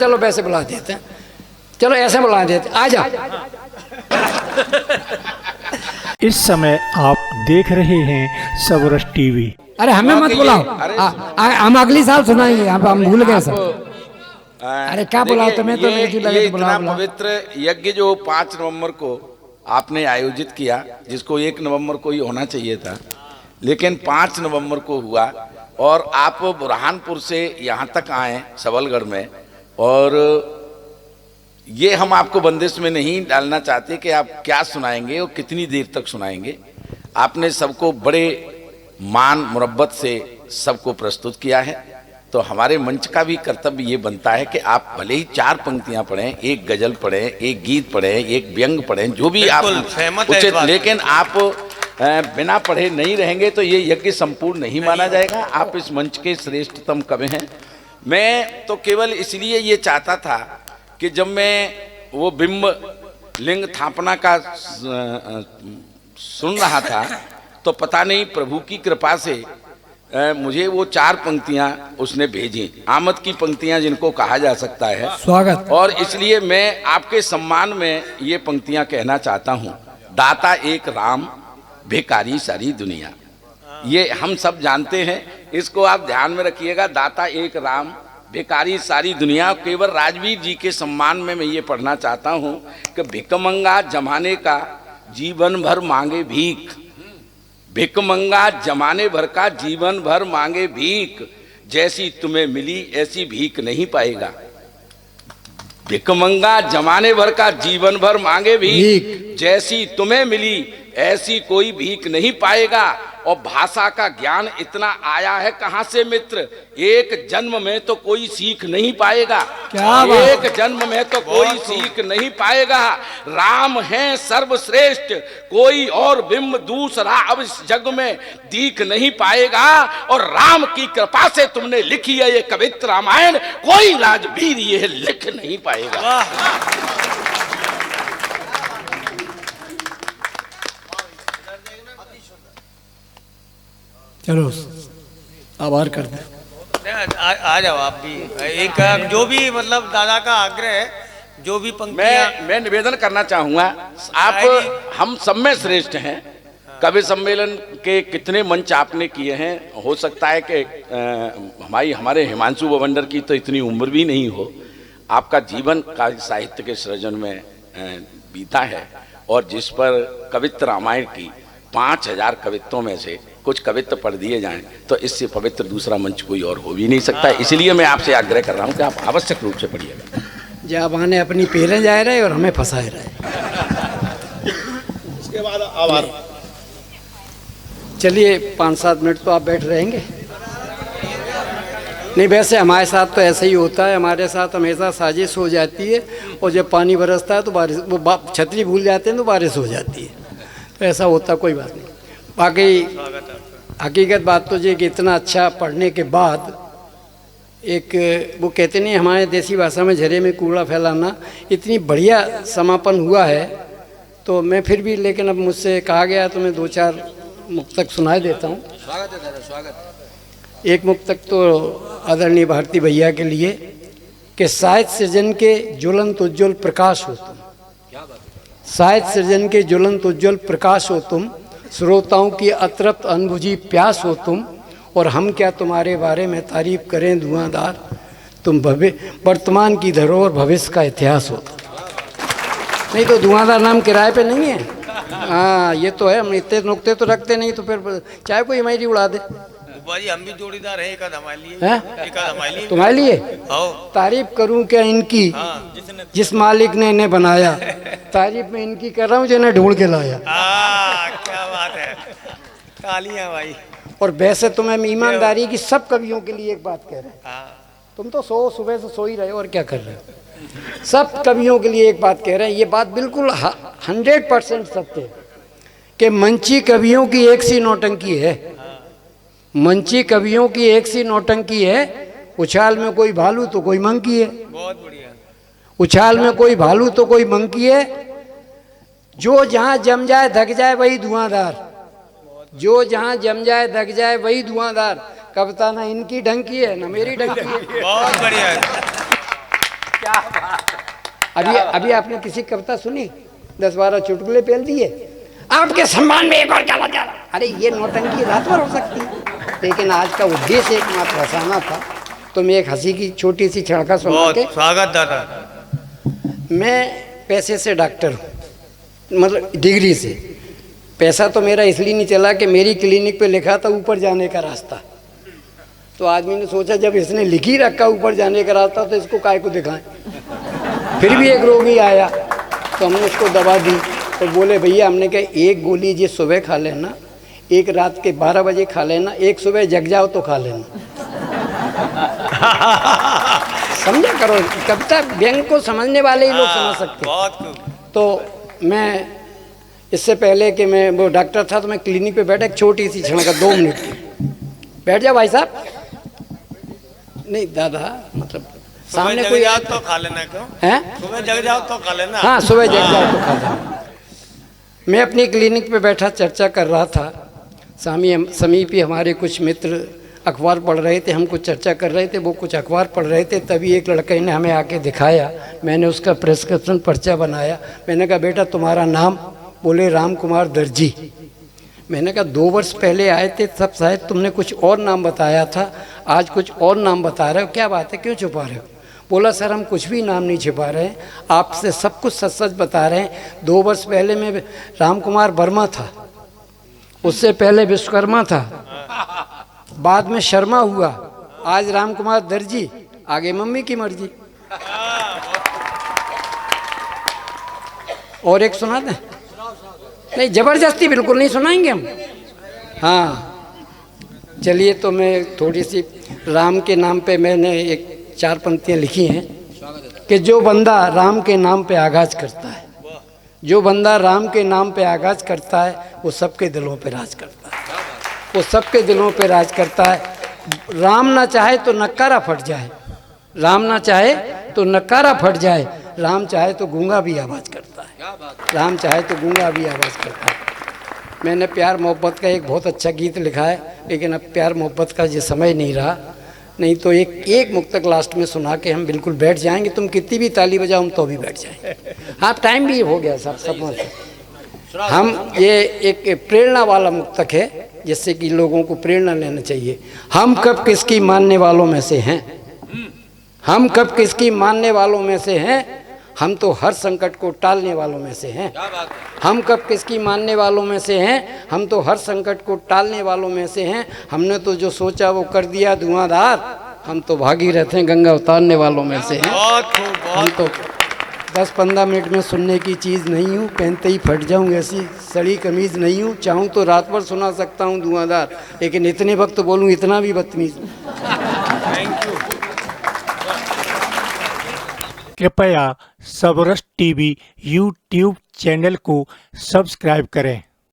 चलो वैसे बुला देते हैं, चलो ऐसे बुला देते, आ जा। इस समय आप देख रहे हैं सबरस टीवी। अरे हमें मत बुलाओ, हम अगली साल सुनाएंगे, हम भूल गए सब। अरे क्या बुलाओ तुम्हें, तो ये इतना पवित्र यज्ञ जो 5 नवंबर को आपने आयोजित किया, जिसको 1 नवंबर को ही होना चाहिए था, लेकिन 5 नवंबर को हुआ और आप बुरहानपुर से यहाँ तक आए सबलगढ़ में। और ये हम आपको बंदिश में नहीं डालना चाहते कि आप क्या सुनाएंगे और कितनी देर तक सुनाएंगे। आपने सबको बड़े मान मुरब्बत से सबको प्रस्तुत किया है, तो हमारे मंच का भी कर्तव्य ये बनता है कि आप भले ही 4 पंक्तियां पढ़ें, एक गजल पढ़ें, एक गीत पढ़ें, एक व्यंग पढ़ें, जो भी आप उचित, लेकिन आप बिना पढ़े नहीं रहेंगे तो ये यज्ञ संपूर्ण नहीं माना जाएगा। आप इस मंच के श्रेष्ठतम कवि हैं। मैं तो केवल इसलिए ये चाहता था कि जब मैं वो बिंब लिंग स्थापना का सुन रहा था तो पता नहीं प्रभु की कृपा से मुझे वो 4 पंक्तियां उसने भेजी, आमद की पंक्तियां जिनको कहा जा सकता है, स्वागत। और इसलिए मैं आपके सम्मान में ये पंक्तियां कहना चाहता हूँ। दाता एक राम, भिखारी सारी दुनिया। ये हम सब जानते हैं, इसको आप ध्यान में रखिएगा। दाता एक राम, भिखारी सारी दुनिया। केवल राजवीर जी के सम्मान में मैं ये पढ़ना चाहता हूँ कि भिकमंगा जमाने का जीवन भर मांगे भीख, भिकमंगा जमाने भर का जीवन भर मांगे भीख, जैसी तुम्हें मिली ऐसी भीख नहीं पाएगा। भिकमंगा जमाने भर का जीवन भर मांगे भीख, जैसी तुम्हें मिली ऐसी कोई भीख नहीं पाएगा। और भाषा का ज्ञान इतना आया है कहाँ से मित्र, एक जन्म में तो कोई सीख नहीं पाएगा, एक जन्म में तो कोई सीख नहीं पाएगा। राम है सर्वश्रेष्ठ, कोई और बिंब दूसरा अब इस जग में दिख नहीं पाएगा। और राम की कृपा से तुमने लिखी है ये पवित्र रामायण, कोई राजवीर ये लिख नहीं पाएगा। चलो आभार कर दे। आ जाओ आप भी। एक जो भी मतलब दादा का आग्रह है, जो भी पंक्तियां मैं निवेदन करना चाहूंगा। आप हम सब में श्रेष्ठ हैं। कवि सम्मेलन के कितने मंच आपने किए हैं, हो सकता है कि हमारे हिमांशु बवंडर की तो इतनी उम्र भी नहीं हो। आपका जीवन का साहित्य के सृजन में बीता है और जिस पर कवित्र रामायण की 5000 कवित्वों में से कुछ कवित्व पढ़ दिए जाएं तो इससे पवित्र दूसरा मंच कोई और हो भी नहीं सकता। इसलिए मैं आपसे आग्रह कर रहा हूं कि आप आवश्यक रूप से पढ़िएगा। जाबाने अपनी पेरे जा रहे और हमें फंसाए रहे। उसके बाद आभार। चलिए 5-7 मिनट तो आप बैठ रहेंगे। नहीं, वैसे हमारे साथ तो ऐसा ही होता है, हमारे साथ हमेशा साजिश हो जाती है और जब पानी बरसता है तो बारिश, वो छतरी भूल जाते हैं तो बारिश हो जाती है, तो ऐसा होता, कोई बात नहीं। बाकी हकीकत बात तो ये कि इतना अच्छा पढ़ने के बाद एक वो कहते नहीं, हमारे देसी भाषा में झरे में कूड़ा फैलाना, इतनी बढ़िया समापन हुआ है। तो मैं फिर भी, लेकिन अब मुझसे कहा गया तो मैं 2-4 मुक्तक सुनाए देता हूँ। स्वागत है दादा, स्वागत। एक मुक्तक तो आदरणीय भारती भैया के लिए कि साहित्य सृजन के ज्वलंत उज्ज्वल प्रकाश हो तुम, साहित्य सृजन के ज्वलंत उज्ज्वल प्रकाश हो तुम, श्रोताओं की अतृप्त अनबुझी प्यास हो तुम, और हम क्या तुम्हारे बारे में तारीफ करें धुआंधार, तुम वर्तमान की धरोहर भविष्य का इतिहास हो तुम। नहीं तो धुआंधार नाम किराए पे नहीं है। हाँ ये तो है, हम इतने नुक्ते तो रखते नहीं, तो फिर चाहे कोई हमारी उड़ा दे। हम भी जोड़ीदार हैं, एक आध हमारे लिए, तुम्हारे लिए तारीफ करूं क्या इनकी, जिस मालिक ने इन्हें बनाया, तारीफ में इनकी कर रहा हूँ जिन्हें ढूंढ के लाया। क्या बात है, तालियां भाई। और वैसे तो मैं ईमानदारी की सब कवियों के लिए एक बात कह रहे हैं, तुम तो सुबह से सो ही रहे हो और क्या कर रहे हो। सब कवियों के लिए एक बात कह रहे हैं, ये बात बिल्कुल 100% सत्य है कि मंची कवियों की एक सी नौटंकी है, मंची कवियों की एक सी नौटंकी है। उछाल में कोई भालू तो कोई मंकी है, बहुत बढ़िया। उछाल में कोई भालू तो कोई मंकी है, जो जहाँ जम जाए धक जाए वही धुआंधार, जो जहाँ जम जाए धक जाए वही धुआंधार। कविता ना इनकी ढंग की है ना मेरी ढंग की है। बहुत बढ़िया। अभी आपने किसी कविता सुनी 10-12 चुटकुले पेल दिए, आपके सम्मान में एक और चला जा रहा। अरे ये नौटंकी रात भर हो सकती है, लेकिन आज का उद्देश्य एकमात्र हंसाना था, तो मैं एक हंसी की छोटी सी छड़का सुना बहुत के। स्वागत दादा। मैं पैसे से डॉक्टर हूँ, मतलब डिग्री से। पैसा तो मेरा इसलिए नहीं चला कि मेरी क्लिनिक पे लिखा था ऊपर जाने का रास्ता, तो आदमी ने सोचा जब इसने लिख ही रखा ऊपर जाने का रास्ता तो इसको काय को दिखाएं। फिर भी एक रोगी आया तो हमने उसको दवा दी, तो बोले भैया, हमने कहा एक गोली ये सुबह खा लेना, एक रात के 12 बजे खा लेना, एक सुबह जग जाओ तो खा लेना। समझा करो, कविता व्यंग को समझने वाले ही लोग समझ सकते हैं। बहुत। तो मैं इससे पहले कि मैं वो डॉक्टर था तो मैं क्लिनिक पे बैठा, एक छोटी सी क्षण का 2 मिनट की, बैठ जाओ भाई साहब। नहीं दादा, मतलब सामने कोई जाओ तो खा लेना, क्यों है? सुबह जग जाओ तो खा लेना। हाँ, सुबह जग जाओ तो खा लेना। मैं अपनी क्लिनिक पे बैठा चर्चा कर रहा था, समीप ही हमारे कुछ मित्र अखबार पढ़ रहे थे, हम कुछ चर्चा कर रहे थे, वो कुछ अखबार पढ़ रहे थे। तभी एक लड़के ने हमें आके दिखाया, मैंने उसका प्रिस्क्रिप्शन पर्चा बनाया। मैंने कहा बेटा तुम्हारा नाम? बोले राम कुमार दर्जी। मैंने कहा 2 वर्ष पहले आए थे तब शायद तुमने कुछ और नाम बताया था, आज कुछ और नाम बता रहे हो, क्या बात है, क्यों छुपा रहे हो? बोला सर हम कुछ भी नाम नहीं छिपा रहे हैं, आपसे सब कुछ सच सच बता रहे हैं। 2 वर्ष पहले मैं राम कुमार वर्मा था, उससे पहले विश्वकर्मा था, बाद में शर्मा हुआ, आज राम कुमार दर्जी, आगे मम्मी की मर्जी। और एक सुना दें? नहीं, जबरदस्ती बिल्कुल नहीं सुनाएंगे हम। हाँ चलिए, तो मैं थोड़ी सी राम के नाम पे मैंने एक 4 पंक्तियाँ लिखी हैं कि जो बंदा राम के नाम पे आगाज करता है, जो बंदा राम के नाम पे आगाज करता है, वो सबके दिलों पे राज करता है, वो सबके दिलों पे राज करता है। राम ना चाहे तो नक्कारा फट जाए, राम ना चाहे तो नक्कारा फट जाए, राम चाहे तो गूंगा भी आवाज़ करता है, राम चाहे तो गूंगा भी आवाज़ करता है। मैंने प्यार मोहब्बत का एक बहुत अच्छा गीत लिखा है, लेकिन अब प्यार मोहब्बत का ये समय नहीं रहा, नहीं तो एक मुक्तक लास्ट में सुना के हम बिल्कुल बैठ जाएंगे। तुम कितनी भी ताली बजाओ हम तो भी बैठ जाएंगे। हाँ, टाइम भी हो गया सब। हम ये एक प्रेरणा वाला मुक्तक है, जिससे कि लोगों को प्रेरणा लेना चाहिए। हम कब किसकी मानने वालों में से हैं, हम कब किसकी मानने वालों में से हैं, हम तो हर संकट को टालने वालों में से हैं। हम कब किसकी मानने वालों में से हैं, हम तो हर संकट को टालने वालों में से हैं। हमने तो जो सोचा वो कर दिया धुआंधार, हम तो भागी रहते हैं गंगा उतारने वालों में से हैं। हम तो 10-15 मिनट में सुनने की चीज़ नहीं हूँ, पहनते ही फट जाऊँ ऐसी सड़ी कमीज़ नहीं हूँ। चाहूँ तो रात भर सुना सकता हूँ धुआंधार, लेकिन इतने वक्त बोलूँ इतना भी बदतमीज़। Thank you. कृपया सबरस टीवी यूट्यूब चैनल को सब्सक्राइब करें।